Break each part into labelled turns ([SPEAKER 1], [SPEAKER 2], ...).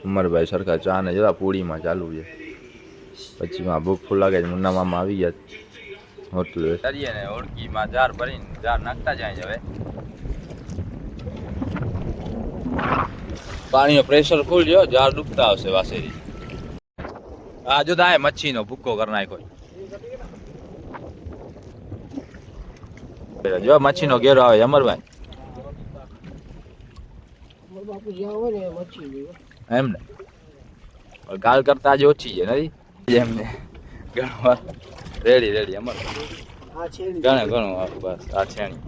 [SPEAKER 1] ઉમરભાઈ સરખા ચા ને જરા પૂડીમાં ચાલુ છે. પછીમાં ભૂખ ફૂલ લાગે છે. મુન્ના મામા આવી ગયા હોટલ કરીએ ને ઓળખીમાં જાર ભરીને જાર નાખતા જાય હવે. પાણીનો પ્રેશર ફૂલ જો જાર ડૂબતા આવશે વાસેરી. આ જો થાય મચ્છીનો ભૂક્કો કરી નાખ્યો. જો મચ્છીનો ઘેરો આવે અમરભાઈ એમ ને કાલ કરતા આજે ઓછી છે નથી એમને ઘણું રેડી અમારે ઘણું બસ આ છેણી.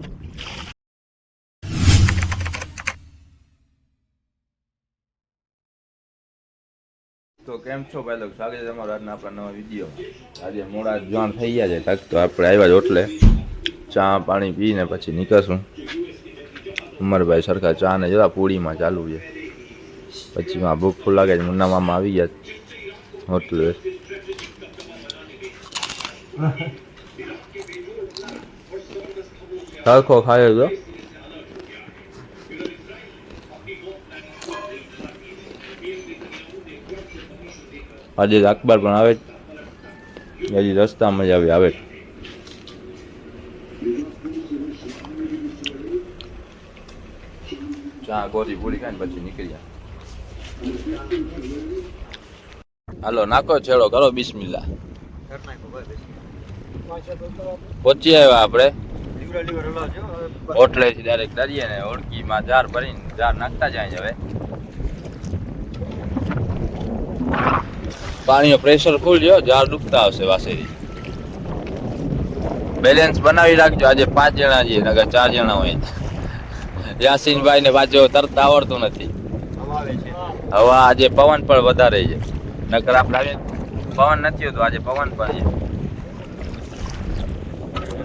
[SPEAKER 1] તો કેમ છો ભાઈ લોકો, સ્વાગત છે તમારું આજના આપણા નવા વિડીયોમાં. આજે મોડા જવાન થઈ ગયા છે તક તો આપણે આવ્યા જ હોટલે ચા પાણી પીને પછી નીકળશું. ઉમરભાઈ સરખા ચા ને જરા પૂડીમાં ચાલુ છે. પછીમાં ભૂખ ફૂલ લાગે છે. મુન્ના મામા આવી ગયા હોટલે સરખો ખાયો તો આજે અખબાર પણ આવે હજી રસ્તામાં જ આવે. ચા ગોરી પૂરી ખાઈને પછી નીકળ્યા. હાલો નાખો છેડો કરો બિસ્મિલ્લાહ. પહોંચી આવ્યા આપણે હોટલેથી ડાયરેક્ટ દરિયે ને ઓળખીમાં જાર ભરીને જાર નાખતા જાય હવે. પાણીનો પ્રેશર ફૂલ જો જાર ડૂબતા આવશે વાસેરી. બેલેન્સ બનાવી રાખજો. આજે 5 જણા છીએ નગર 4 જણા હોય. યાસીનભાઈ ને પાછો તરતા આવડતું નથી. હવા આજે પવન પણ વધારે છે. નકર આપણે પવન નથી હોતો આજે પવન પણ છે.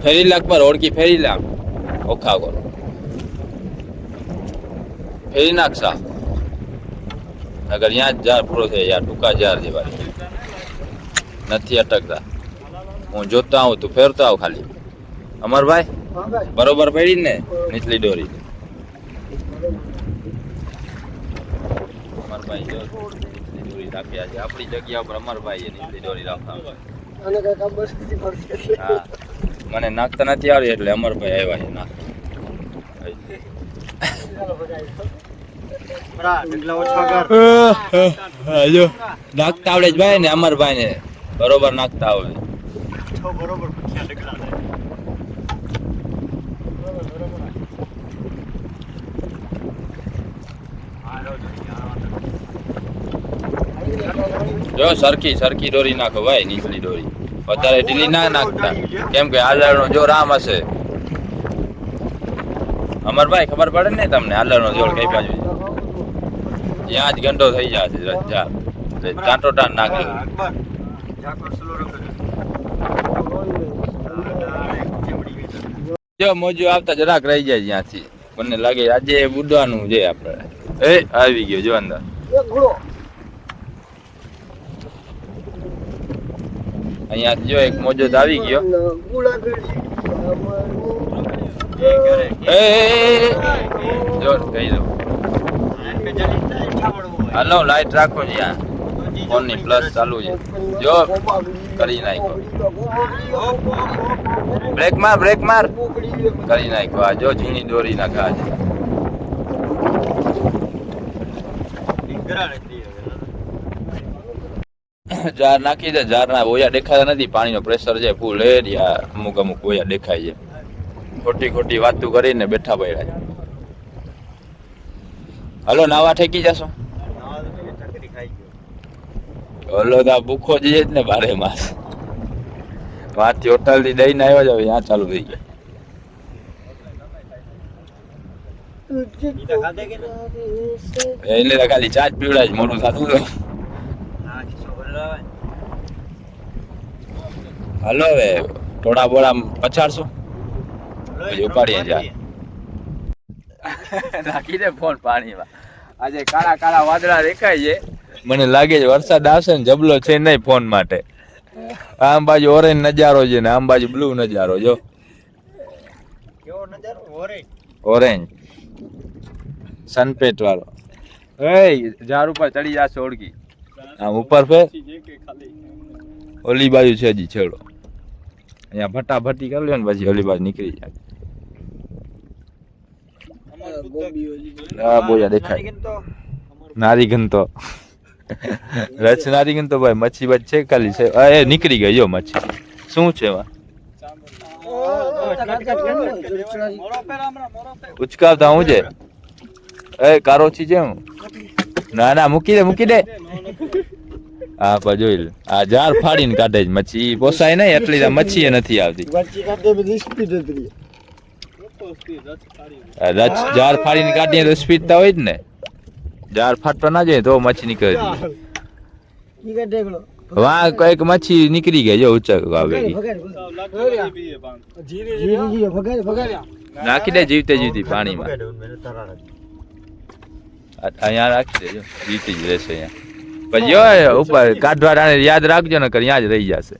[SPEAKER 1] ફેરી લાખ પર ઓળખી ફેરી લાખ ઓખા કરો ફેરી નાખશા અગર ત્યાં જ જાર પૂરો થાય યાર. ટૂંકા જાર છે ભાઈ નથી અટકતા. હું જોતા આવું તું ફેરતો આવ ખાલી. અમરભાઈ બરોબર પડી ને નીચલી દોરી. અમરભાઈ જો નીચલી દોરી રાખી આજે આપણી જગ્યા ઉપર અમરભાઈ નીચલી દોરી રાખતા. હા મને નાખતા નથી આવડી એટલે અમરભાઈ આવ્યા છે નાખ. જો નાખતા આવડે જ ભાઈ ને અમરભાઈ ને બરોબર નાખતા આવડે. જો સરખી દોરી નાખો ભાઈ નીચલી દોરી. વધારે ઢીલી ના નાખતા કેમ કે આલરનો જોર આમ હશે. અમરભાઈ ખબર પડે ને તમને આલરનો જોર કઈ બાજુ ત્યાં જ ગંડો થઈ જશે. ટાંટો ટાંટ નાખજો. જો મોજો આવતા જરાક રહી જાય ત્યાંથી મને લાગે આજે બુડવાનું છે આપણે. એ આવી ગયો જો અંદર. અહીંયા જો એક મોજો આવી ગયો. જો કહી દઉં હાલો લાઈટ રાખો જ્યાં ફોન ની પ્લસ ચાલુ છે. જો કરી નાખો બ્રેક માર કરી નાખો. આ જો ઝીણી દોરી નાખા છે. જાર નાખી દે. જાર ના ઓયા દેખાતા નથી. પાણીનો પ્રેશર છે ફૂલ. અમુક ઓયા દેખાય છે. ખોટી વાતું કરીને બેઠા પડ્યા છે. હલો નાવા ઠેકી જશો. હલો તો ભૂખો જઈએ જ ને બારે માસ. વાંચી હોટલ થી દઈને આવ્યો છે. ત્યાં ચાલુ થઈ ગયા. એટલે ખાલી ચા જ પીવડાય છે. મોટું થતું તો હાલો હવે થોડા બોડા પછાડશું પછી ઉપાડીએ જાય. નાખી દે ફોન પાણીમાં. આજે કાળા વાદળા દેખાય છે. મને લાગે છે વરસાદ આવશે ને. જબલો છે નહીં ફોન માટે. આમ બાજુ ઓરેન્જ નજારો છે ને આમ બાજુ બ્લુ નજારો. જો કેવો નજારો ઓરેન્જ સનપેટ વાળો. એ ઝાડ ઉપર ચડી જશે ઓળખી આમ ઉપર ફે ઓલી બાજુ છે હજી છેડો અહીંયા ભટ્ટાભટ્ટી કરી લ્યો ને પછી ઓલી બાજુ નીકળી જાય હા બોયા દેખાય નારીગન તો રચ નારીગન તો ભાઈ મચ્છી બચ છે ખાલી છે એ નીકળી ગઈ જો મચ્છી શું છે એમાં ઉચકાવતા હું છે એ કારોચી છે હું ના ના મૂકી દે હા પણ જોઈ લે આ જાર ફાડીને કાઢે જ મચ્છી પોસાય નહીં એટલી મચ્છી નથી આવતી રચ જાર ફાડીને કાઢીએ તો સ્પીડ તો હોય જ ને જાર ફાટવા ના જોઈએ તો મચ્છી નીકળે વાહ કઈક મચ્છી નીકળી ગઈ જો ઉચક આવે નાખી દે જીવતે જીવતી પાણીમાં અહીંયા રાખી દેજો જીવતી જ રહેશે અહીંયા પછી જો ઉપર કાઢવા યાદ રાખજો ને અહીંયા જ રહી જશે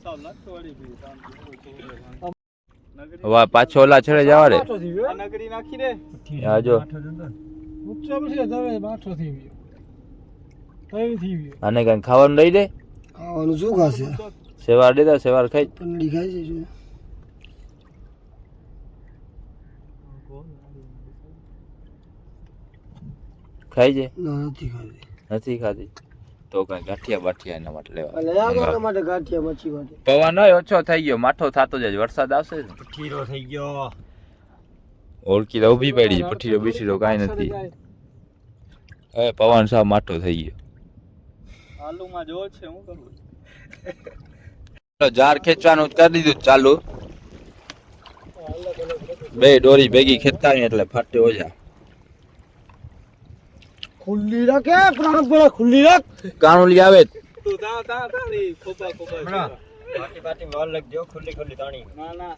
[SPEAKER 1] વાહ પાછો ઓલા છેડે જવા દે હા જો આને કઈ ખાવાનું દઈ દે
[SPEAKER 2] ખાવાનું શું ખાશે
[SPEAKER 1] સેવાર દે સેવાર ખાઈ
[SPEAKER 2] પંડી ખાય છે શું
[SPEAKER 1] ખાઈ છે
[SPEAKER 2] નથી
[SPEAKER 1] ખાધી તો કઈ ગાંઠિયા બાઠિયા એના માટે લેવા
[SPEAKER 2] માટે ગાંઠિયા મચ્છી માટે
[SPEAKER 1] પવન ઓછો થઈ ગયો માઠો થતો જાય વરસાદ આવશે
[SPEAKER 2] ઠીરો થઈ ગયો
[SPEAKER 1] ઓળખી તો ઊભી પડી પઠીરો બીઠીરો કાંઈ નથી હવે પવન સાવ માઠો થઈ ગયો
[SPEAKER 3] આલુમાં જોર છે હું કરું
[SPEAKER 1] જાર ખેંચવાનું કરી દીધું ચાલુ બે દોરી ભેગી ખેંચતા એટલે ફાટે ઓજા
[SPEAKER 2] ખુલ્લી રાખે પ્રાણ પર ખુલ્લી રાખ
[SPEAKER 1] કાણુલી આવે
[SPEAKER 3] તું તારી ખોપા
[SPEAKER 2] પાટી માર લગ દો ખુલ્લી તાણી
[SPEAKER 3] ના
[SPEAKER 2] ના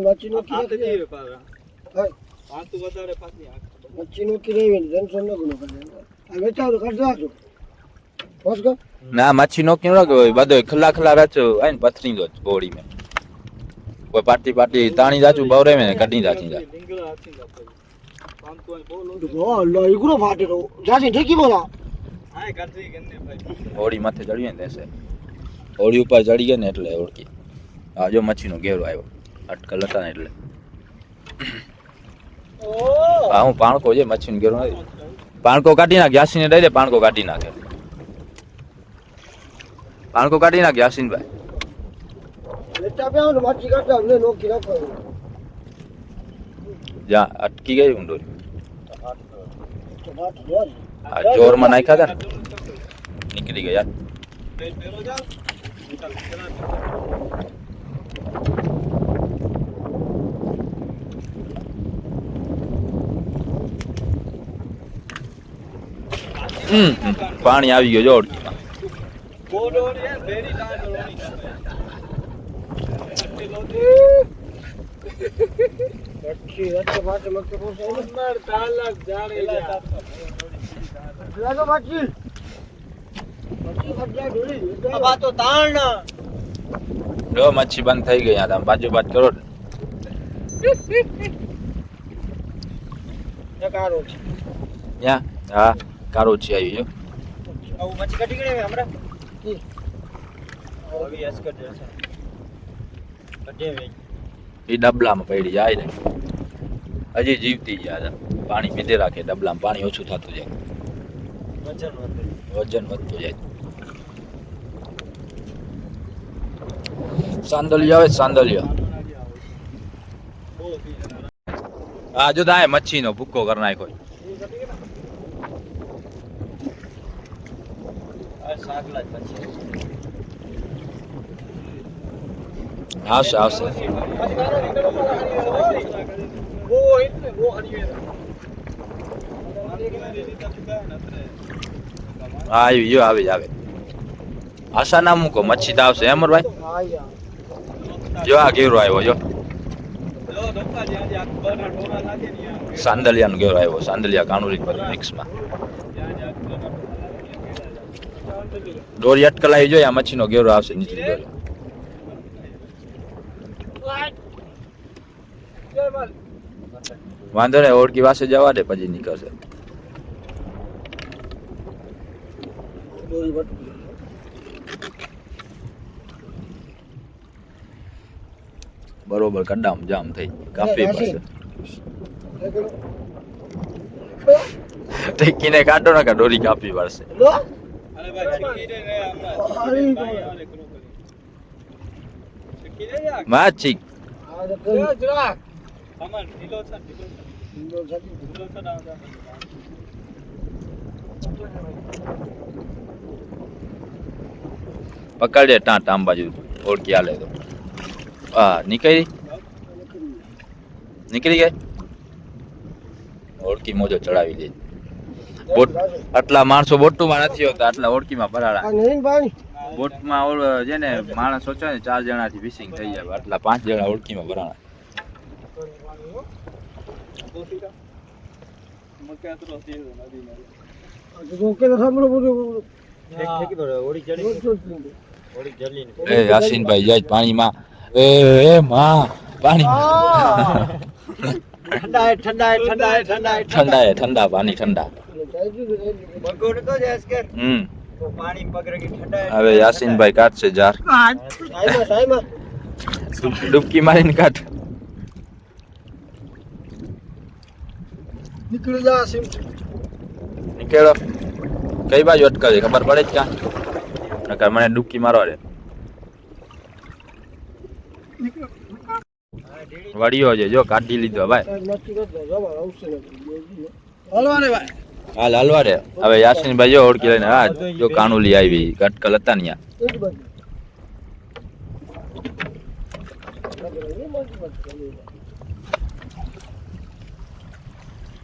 [SPEAKER 2] મચ્છી નો
[SPEAKER 3] આ તો જીવે પારા
[SPEAKER 2] હા
[SPEAKER 3] આ તું વધારે પાકી આ
[SPEAKER 2] મચ્છી નો કી નહીં ટેન્શન ન ગુનો કરે આ બેટા તો કાઢ રાખજો બસ કો
[SPEAKER 1] ના મચ્છી નો કેમ રાખો બધો ખલા રાચો આઈને પથરી દો બોડી में કોઈ પાટી તાણી જાચું બવરે में કઢી જાચી જા
[SPEAKER 3] ડીંગલા હાથી જા કામ તો બોલો
[SPEAKER 2] લો ઈગરો ફાટે તો જાસી ઠેકી બોલા
[SPEAKER 3] આય કાઠી ગને ભાઈ
[SPEAKER 1] હોડી માથે ચડીએ ને દેશે હોડી ઉપર ચડી ગયા ને એટલે ઓળખી આ જો મચ્છીનો ઘેરો આવ્યો અટકલ હતા ને એટલે હા હું પાણકો છે મચ્છીનો ઘેરો નથી પાણકો કાઢી નાખ યાસીને દઈ દે પાણકો કાઢી નાખે પાણકો કાઢી નાખ યાસીનભાઈ
[SPEAKER 2] બેટા બે આવ મચ્છી કાઢતા ને નોકી રાખો
[SPEAKER 1] જા અટકી ગઈ ઊંડો
[SPEAKER 2] તો બાટ જોર
[SPEAKER 1] આ જોરમાં નાખ્યા હતા ને નીકળી ગયા
[SPEAKER 3] પેલો જા
[SPEAKER 1] પાણી આવી ગયો જો ઓળખીમાં
[SPEAKER 3] બોડોરી હે બેરી ડાંડ રોણી
[SPEAKER 2] મચ્છી એટલે બાટ મક્કે પોસે
[SPEAKER 3] ઉમર તાલક જાડે
[SPEAKER 2] લાગો મચ્છી ખબજા ઢોલી આ તો તાણ
[SPEAKER 1] જો મચ્છી બંધ થઈ ગઈ તમે બાજુ બાદ કરો
[SPEAKER 2] જકારો છે
[SPEAKER 1] ત્યાં હા કારોચી આવી જો
[SPEAKER 2] આવું મચ્છી કાઢી ગઈ હમણાં આવી એસ કર દે કઢે વે
[SPEAKER 1] એ ડબલામાં પડી જાય ને હજી જીવતી જાય પાણી પીધે રાખે ડબલામાં પાણી ઓછું થતું જાય વજન વધતું જાય સાંદલિયો આવે સાંદલિયો હા જો થાય મચ્છીનો ભૂક્કો કરી નાખ્યો આવશે આવશે હા આવી જો આવી આવે આશા ના મૂકો મચ્છી તો આવશે અમરભાઈ જો આ ઘેરો આવ્યો જો સાંદલિયાનો ઘેરો આવ્યો સાંદલિયા કાણુરી પર મિક્સમાં દોરી અટકલાઈ જોઈએ આ મચ્છીનો ઘેરો આવશે નીચલી દોરી વાંધો નહીં ઓળખી પાસે જવા દે પછી નીકળશે
[SPEAKER 2] દોરી બટકું
[SPEAKER 1] બરોબર કડામ જામ થઈ કાપી પાસે ટેકીને કાઢો ને કે દોરી કાપી પડશે
[SPEAKER 2] લો
[SPEAKER 3] અરે ભાઈ ચીકી દે ને હમણાં
[SPEAKER 2] અરે
[SPEAKER 3] ભાઈ આને કરો કરી ચીકી દે યાર
[SPEAKER 1] માચી
[SPEAKER 2] આ તો કરી
[SPEAKER 3] જરાક અમાર ઢીલો છે ઢીલો છે
[SPEAKER 2] ઈંડો સાચી
[SPEAKER 3] ઢીલો છે ના ના
[SPEAKER 1] પકડે ટાંટ આમ બાજુ ઓળખી આલે તો હા નીકળી ગઈ ઓળખી મોજો ચડાવી દે બોટ આટલા માણસો બોટમાં નથી હોતા આટલા ઓળખીમાં ભરાડા
[SPEAKER 2] આ નહીં પાણી
[SPEAKER 1] બોટમાં જે ને માણસ સોચો ને 4 જણાથી ફિશિંગ થઈ જાય આટલા 5 જણા ઓળખીમાં ભરાણા
[SPEAKER 3] મક્યા તો રોતી નદી માં
[SPEAKER 2] આ તો ઓકે તો સાંભળો બધું
[SPEAKER 3] ઠેકી દો ઓડી ચડી ઓડી જલ્દી
[SPEAKER 1] એ યાસીનભાઈ જાય પાણીમાં એ માં પાણી ઠંડા પાણી ઠંડા
[SPEAKER 3] બગોડ તો જઈશ કે
[SPEAKER 1] હમ
[SPEAKER 3] તો પાણી પગરકી ઠંડા
[SPEAKER 1] હવે યાસીનભાઈ કાઢશે જાર
[SPEAKER 2] સાઈમાં
[SPEAKER 1] ડૂબકી મારીને કાઢ
[SPEAKER 2] નીકળી જા સિમ
[SPEAKER 1] નીકળો કઈ બાજુ અટકાવે ખબર પડે જ ક્યાં નકર મને ડૂબકી મારવા દે વળ્યો છે જો કાઢી લીધો ભાઈ
[SPEAKER 2] મચ્છી કરતો જવા આવશે ને હલવાને ભાઈ
[SPEAKER 1] હાલ હાલવા દે હવે યાસીનભાઈ જો ઓળખી લઈને હા જો કાનુલી આવી કટકલ હતા ને
[SPEAKER 2] એક બાજુ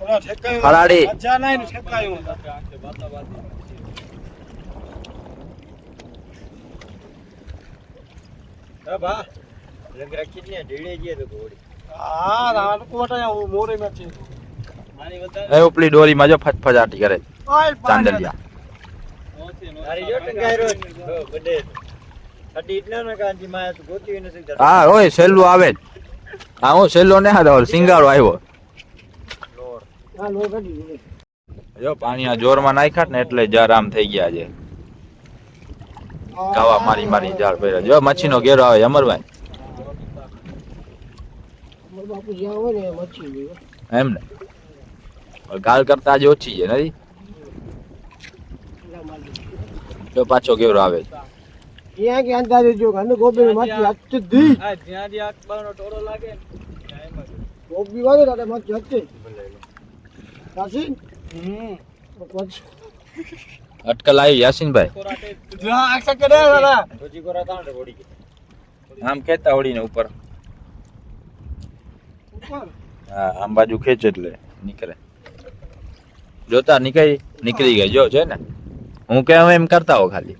[SPEAKER 2] ઓલા ઠેકાયું
[SPEAKER 1] ફરાડી
[SPEAKER 2] મજા નહીં ઠેકાયું
[SPEAKER 3] બા રંગ રાખી ને ઢીલે જે તો ઘોડી
[SPEAKER 2] હા રાત કોટા હું મોરે માં છે
[SPEAKER 3] મારી વધારે
[SPEAKER 1] એ ઉપલી ડોરીમાં જો ફટફટાટી કરે
[SPEAKER 2] ઓય
[SPEAKER 1] ચાંદલિયા
[SPEAKER 3] મારી જો ટંગાયરો બડે અડી ઇટના ના કાંજી માં તો ગોતી નથી
[SPEAKER 1] હા ઓય સેલ્લો આવે હા હું સેલ્લો ને હા સિંગારો આવ્યો
[SPEAKER 2] હા લો કાઢી
[SPEAKER 1] જો પાણી આ જોરમાં નાખ્યા ને એટલે જાર આમ થઈ ગયા છે કાવા મારી મારી જાળ ભર્યા જો મચ્છીનો ઘેરો આવે અમરભાઈ
[SPEAKER 2] મારા બાપુ જ્યાં હોય ને મચ્છી લેવો
[SPEAKER 1] એમ ને કાલ કરતા આજે ઓછી છે નથી જો પાછો ઘેરો આવે
[SPEAKER 2] ત્યાં કે અંદાજે જો ઘરનું ગોબી મચ્છી હચ્ચ દી
[SPEAKER 3] આ જ્યાં જ્યાં અકબરનો ટોળો લાગે ને ત્યાં એમ જ
[SPEAKER 2] ગોબી વાગે તારે મચ્છી હચ્ચે કાશી પછી
[SPEAKER 1] અટકલ આવી યાસીનભાઈ
[SPEAKER 3] કોરાટે
[SPEAKER 2] જા આક્ષા કરે દાદા
[SPEAKER 3] રોજી કોરા તાણ ઘોડી કે
[SPEAKER 1] આમ ખેતા હોડીને ઉપર
[SPEAKER 2] ઉપર
[SPEAKER 1] હા આમ બાજુ ખેંચ એટલે નીકળે જોતા નીકળી ગઈ જો છે ને હું કેમ એમ કરતા હો ખાલી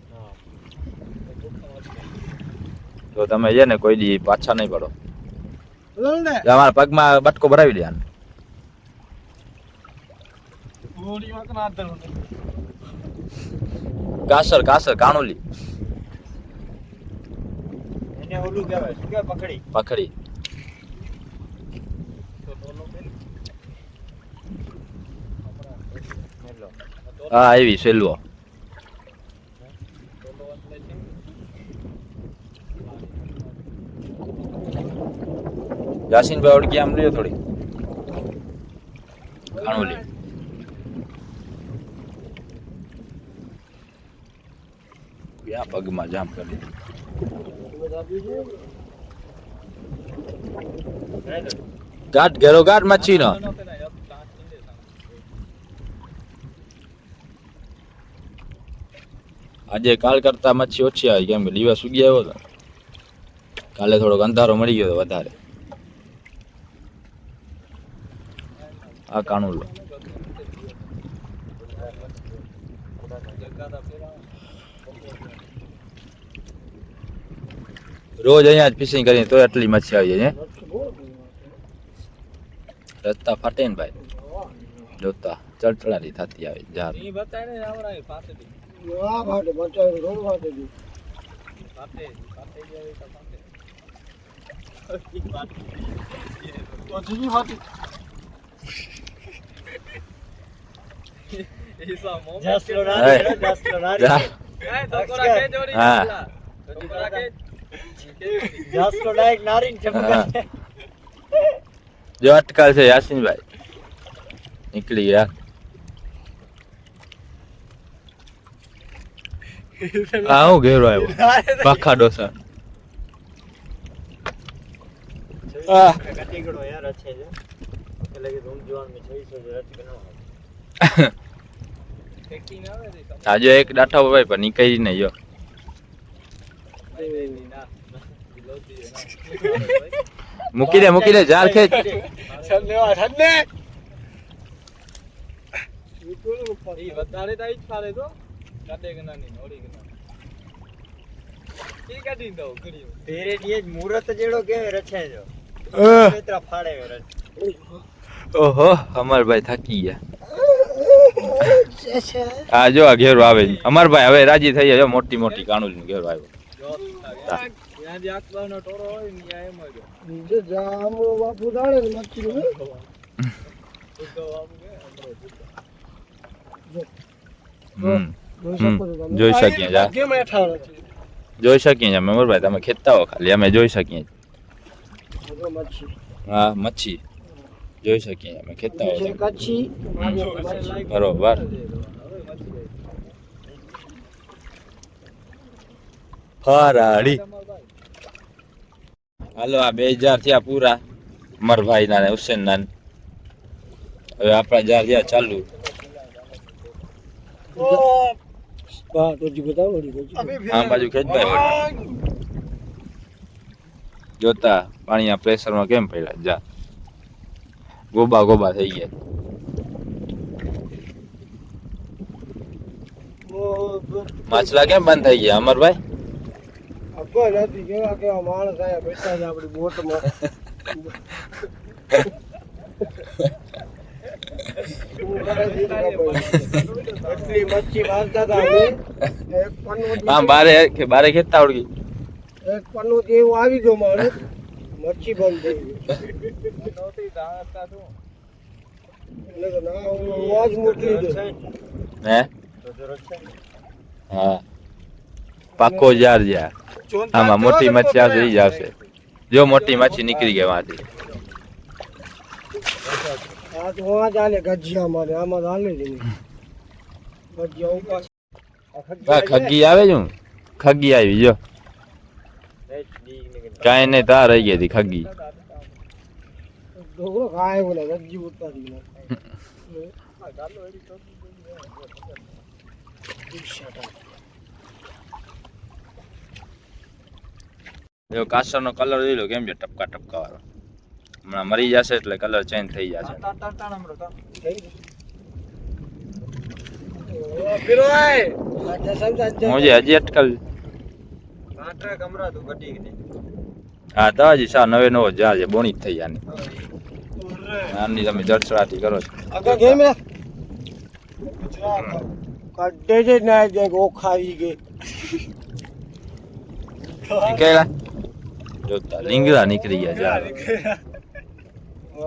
[SPEAKER 1] તો તમે છે ને કોઈ દી પાછા નહીં પડો
[SPEAKER 2] બોલ ને
[SPEAKER 1] તમારા પગમાં બટકો ભરાવી દે આને
[SPEAKER 2] ગોળી માં ના દરો
[SPEAKER 1] કાસર કાણુલી
[SPEAKER 3] એને ઓલું કહેવાય શું કે પકડી
[SPEAKER 1] પકડી
[SPEAKER 3] તો ટોલો કે
[SPEAKER 1] હા આવી સેલવો
[SPEAKER 3] ટોલો એટલે છે
[SPEAKER 1] યાસીનભાઈ ઓળખી આમ લ્યો થોડી કાણુલી ક્યાં પગમાં જામ કરી ગાઢ ઘેરો ગાઢ મચ્છી નો આજે કાલ કરતા મચ્છી ઓછી આવી કેમ કે દિવસ ઉગી આવ્યો હતો કાલે થોડોક અંધારો મળી ગયો હતો વધારે આ કાણુલો રોજ અહીંયા જ ફિશિંગ કરીને તો આટલી મચ્છી આવી જાય રસ્તા ફાટે ને ભાઈ જોતા ચડચડાટી થતી આવે જાર
[SPEAKER 3] ઈ બતાય ને આવરા પાસેથી
[SPEAKER 2] આ ભાડે બચાવ રોડ વાટે દી
[SPEAKER 3] પાતે જાય તો પાતે
[SPEAKER 2] તો જીજી વાટી
[SPEAKER 3] જાસલો
[SPEAKER 1] હે.
[SPEAKER 3] નારી જાસલો નારી
[SPEAKER 1] જા. હા
[SPEAKER 3] જાસલો ડાયરેક્ટ નારી ને
[SPEAKER 1] હા.
[SPEAKER 3] ચમકે
[SPEAKER 1] જો અટકાલ છે યાસીનભાઈ નીકળી ગયા હા હું ઘેરો આવ્યો પાખા ડોસા
[SPEAKER 3] કટીગડો યાર છે જે એટલે કે રૂમ જોવાનું મે 600 જે રચ બનાવો
[SPEAKER 1] આજે એક ડાઠા ભાઈ પણ નીકળી નહીં જો મૂકી દે જાર ખેંચ
[SPEAKER 2] ધન્યવાદ હન્ને
[SPEAKER 3] તેરે દીએ મુહૂર્ત જેડો કે રચે જો પેતરા ફાડે રચ
[SPEAKER 1] ઓહો અમરભાઈ થાકી ગયા હા જો આ ઘેરો આવે અમરભાઈ હવે રાજી થઈ જાય મોટી મોટી કાણુલ નો ઘેરો આવ્યો
[SPEAKER 2] જામો બાપુ દાડે ને મચ્છી નું
[SPEAKER 1] હમ. જોઈ શકીએ જા
[SPEAKER 2] કેમ એઠાણો છે
[SPEAKER 1] જોઈ શકીએ અમે અમરભાઈ તમે ખેંચતા હો ખાલી અમે જોઈ શકીએ
[SPEAKER 2] મચ્છી
[SPEAKER 1] હા મચ્છી જોઈ શકીએ અમે ખેંચતા હો
[SPEAKER 2] છે કચ્છી
[SPEAKER 1] બરોબર ફરાળી હાલો આ 2000 થયા પૂરા અમરભાઈ ના ને હુસેન ના હવે આપણા જાર જ્યાં ચાલુ
[SPEAKER 2] બા તો જી બતાવો
[SPEAKER 1] આ બાજુ ખેંચભાઈ જોતા પાણી આ પ્રેશરમાં કેમ પડ્યા જા ગોબા ગોબા થઈ ગયા માછલા કેમ બંધ થઈ ગયા અમરભાઈ
[SPEAKER 2] અબ્બા નથી કેવા કેવા માણસ આયા બેઠા છે આપણી બોટમાં એટલી મચ્છી મારતા હતા અમે એક પન્નું
[SPEAKER 1] આમ બારે ખેંચતા આવડી
[SPEAKER 2] એક પન્નું જેવું આવી ગયો માણસ મચ્છી બંધ થઈ ગઈ એટલે કે ના હું આજ મોકલી દઉં
[SPEAKER 1] હે હા પાકો જાર જ્યાં આમાં મોટી મચ્છી આવશે ઈ જ આવશે જો મોટી મચ્છી નીકળી ગઈ માંથી
[SPEAKER 2] આ તો આ ચાલે ગજિયા મારે આમાં ચાલે જ નહીં ગજિયા ઉપાસ
[SPEAKER 1] ખગ્ગી આવે છે ખગ્ગી આવી જો કાંઈ નહીં તાર રહી ગઈ હતી ખગ્ગી
[SPEAKER 2] ઢોકળો ખાય બોલે ગજી ઉતારી
[SPEAKER 1] જો કાસર નો કલર જોઈ લો કેમ છે ટપકા ટપકા વાળો હમણાં મરી જશે એટલે કલર ચેન્જ થઈ જશે હું જે હજી અટકલ હા તો હજી સા નવે નવો જા છે બોણી જ થઈ જાની આની તમે જડસડાટી કરો છો
[SPEAKER 2] આગળ ગેમ રે કડે જે ના જાય ઓખા આવી ગઈ
[SPEAKER 1] નીકળ્યા જોતા લીંગડા નીકળી ગયા જા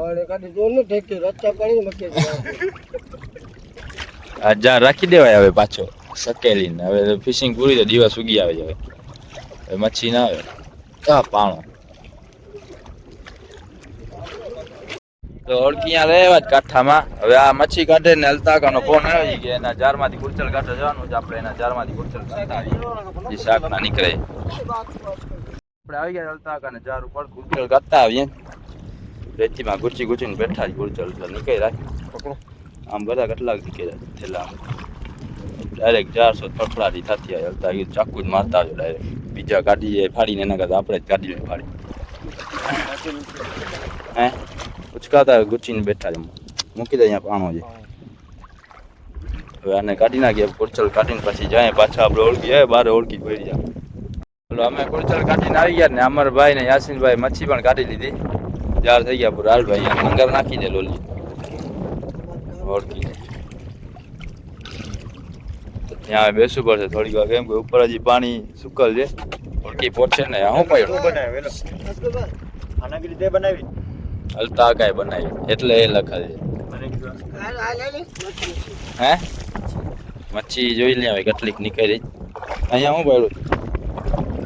[SPEAKER 2] અરે કડે જો ને ઠેકે રચ્ચા કરી મકે
[SPEAKER 1] આ જા રાખી દેવાય હવે પાછો સકેલીને હવે ફિશિંગ પૂરી તો દિવસ ઉગી આવે છે હવે મચ્છી ના આવે આ પાણો તો ઓળખીયા રહેવા જ કાંઠામાં હવે આ મચ્છી કાઢે ને અલતાકાનો ફોન આવ્યો કે એના જારમાંથી ગુલચલ કાઢે જવાનું છે આપણે એના જારમાંથી ગુલચલ કાઢતા આવીએ જે શાક ના નીકળે આપણે આવી ગયા અલતાકાને જાર ઉપર ગુલચલ કાઢતા આવીએ રેતીમાં ગુચીને બેઠા જ ગુલચલ નીકળી રાખી આમ બધા કેટલાક નીકળ્યા થેલા ડાયરેક્ટ 400 ફફડાટી થતી આવે અલતા ચાકુ જ મારતા આવ્યો ડાયરેક્ટ બીજા કાઢીએ ફાડીને એના કરતા આપણે જ કાઢીને ફાડી હે ઉચકાતા ગુચીને બેઠા છે મૂકી દે અહીંયા પાણો છે હવે આને કાઢી નાખીએ કુરચલ કાઢીને પછી જાય પાછા આપણે ઓળખી બારે ઓળખી પડી જાય ચલો અમે કુરચલ કાઢીને આવી ગયા ને અમરભાઈ ને યાસીનભાઈ મચ્છી પણ કાઢી લીધી જાર થઈ ગયા પૂરા હાલભાઈ અંદર નાખી દે લોલી ઓળખી ત્યાં બેસવું પડશે થોડીક વાર કેમ કે ઉપર હજી પાણી સુકલ છે ઓળખી પહોંચે ને શું પડ્યું
[SPEAKER 3] આના કે રીતે બનાવી
[SPEAKER 1] હલતા કાંઈ બનાવી એટલે એ લખેલ છે હે મચ્છી જોઈ લે હવે કેટલીક નીકળી અહીંયા હું બોલું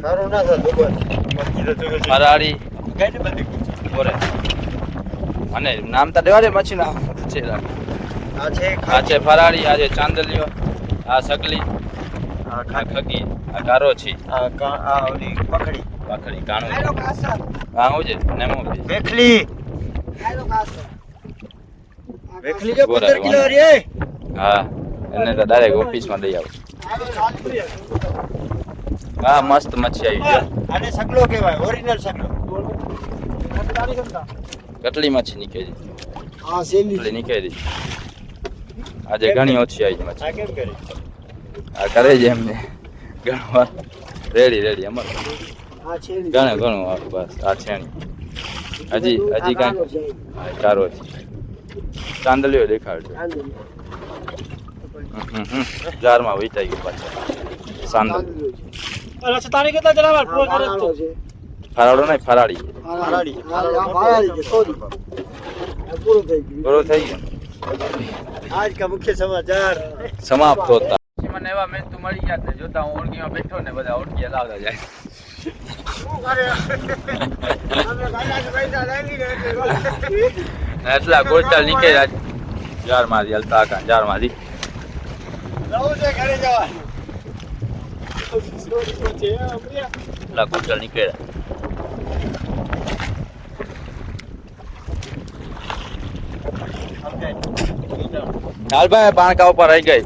[SPEAKER 3] સારું ના થતું બસ
[SPEAKER 1] ફરાળી
[SPEAKER 3] કઈ બધી
[SPEAKER 1] બોરે અને નામ તો દેવા દે મચ્છી ના છે
[SPEAKER 3] આ છે
[SPEAKER 1] આ છે ફરાળી આ છે ચાંદલિયો આ સકલી
[SPEAKER 3] આ
[SPEAKER 1] આ ખગી આ કારોછી
[SPEAKER 3] આ ઓલી પકડી
[SPEAKER 1] પાખડી કાણું
[SPEAKER 2] આયરો કાસર
[SPEAKER 1] આ હું છે નેમો
[SPEAKER 3] વેખલી
[SPEAKER 2] આયરો કાસર
[SPEAKER 3] વેખલી જો
[SPEAKER 1] બોરા,
[SPEAKER 3] 15 કિલો
[SPEAKER 1] બોરા.
[SPEAKER 3] રે
[SPEAKER 1] હા એને તો ડાયરેક્ટ ઓફિસમાં લઈ આવું હા મસ્ત મચ્છી આવી ગયો
[SPEAKER 3] આને સગલો કહેવાય ઓરિજિનલ સગલો
[SPEAKER 1] કેટલી મચ્છી નીકળી
[SPEAKER 2] હા સેલી
[SPEAKER 1] કેટલી નીકળી આજે ઘણી ઓછી આવી મચ્છી
[SPEAKER 3] આ કેમ કરી
[SPEAKER 1] આ કરે છે એમને ઘણું રેડી અમારે
[SPEAKER 2] હા છેલી
[SPEAKER 1] ઘણું બસ આ છેણી હજી કાંઈ કારો છે ચાંદલિયો દેખાડજો જારમાં વીટાઈ ગયું પાછળ સાંદલ ફરાળો નહીં ફરાળી
[SPEAKER 3] ફરાળી.
[SPEAKER 2] પૂરો થઈ ગયું
[SPEAKER 1] પૂરો થઈ ગયો
[SPEAKER 3] આજ કા મુખ્ય સમાચાર
[SPEAKER 1] સમાપ્ત હોતા મને એવા મેં તું મળી ગયા ને જોતા હું ઓળખીમાં બેઠો ને બધા ઓળખી લાવતા જાય એટલા ગોળચાલ નીકળ્યા જારમાંથી હલતા હતા જારમાંથી
[SPEAKER 3] ઘરે જવા
[SPEAKER 1] એટલા ગોળચાલ નીકળ્યા હાલ ભાઈ પાણકા ઉપર આવી ગઈ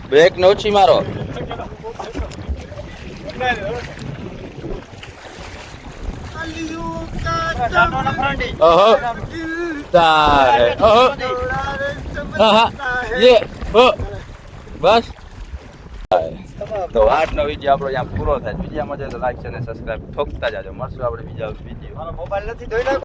[SPEAKER 1] બ્રેક ને ઓછી મારો ઓહો તારે ઓહો હા યે હો બસ તો આજનો વિડીયો આપણો અહીંયા પૂરો થાય વિડીયોમાં જો તો લાઈક અને સબસ્ક્રાઇબ ઠોકતા જાજો મળશું આપણે બીજા વિડીયો
[SPEAKER 3] મારો મોબાઈલ નથી ધોઈ નાખ